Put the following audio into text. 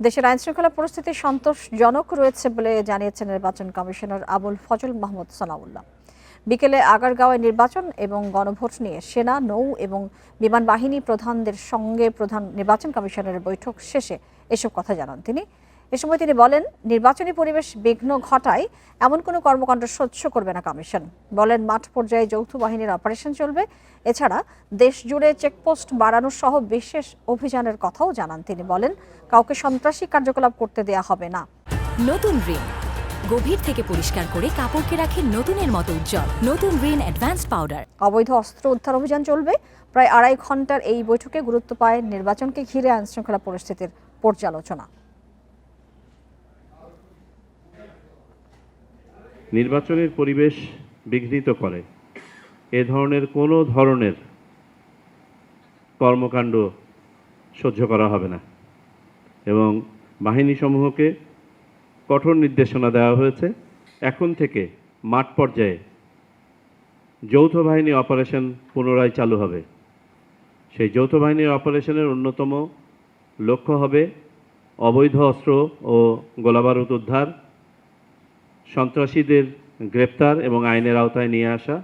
দেশের আইনশৃঙ্খলা পরিস্থিতি সন্তোষজনক রয়েছে বলে জানিয়েছেন নির্বাচন কমিশনার আবুল ফজল মাহমুদ সানাউল্লাহ। বিকেলে আগারগাঁওয়ে নির্বাচন এবং গণভোট নিয়ে সেনা, নৌ এবং বিমান বাহিনী প্রধানদের সঙ্গে প্রধান নির্বাচন কমিশনারের বৈঠক শেষে এসব কথা জানান তিনি। এ সময় তিনি বলেন, নির্বাচনী পরিবেশ বিঘ্ন ঘটায় এমন কোনো কর্মকাণ্ড সহ্য করবে না কমিশন। বলেন, মাঠ পর্যায়ে যৌথ বাহিনীর অপারেশন চলবে। এছাড়া দেশ জুড়ে চেকপোস্ট বাড়ানো সহ বিশেষ অভিযানের কথাও জানান তিনি। বলেন, কাউকে সন্ত্রাসী কার্যকলাপ করতে দেয়া হবে না। নতুন রিন গভীর থেকে পরিষ্কার করে কাপড়কে রাখে নতুনের মতো উজ্জ্বল। নতুন রিন অ্যাডভান্সড পাউডার। অবৈধ অস্ত্র উদ্ধার অভিযান চলবে। প্রায় 2.5 ঘন্টার এই বৈঠকে গুরুত্ব পায় নির্বাচনকে ঘিরে আইনশৃঙ্খলা পরিস্থিতির পর্যালোচনা। নির্বাচনের পরিবেশ বিঘ্নিত করে এ ধরনের কোনো ধরনের কর্মকাণ্ড সহ্য করা হবে না এবং বাহিনীসমূহকে কঠোর নির্দেশনা দেওয়া হয়েছে। এখন থেকে মাঠ পর্যায়ে যৌথ বাহিনী অপারেশন পুনরায় চালু হবে। সেই যৌথ বাহিনীর অপারেশনের অন্যতম লক্ষ্য হবে অবৈধ অস্ত্র ও গোলাবারুদ উদ্ধার, সন্ত্রাসীদের গ্রেপ্তার এবং আইনের আওতায় নিয়ে আসা,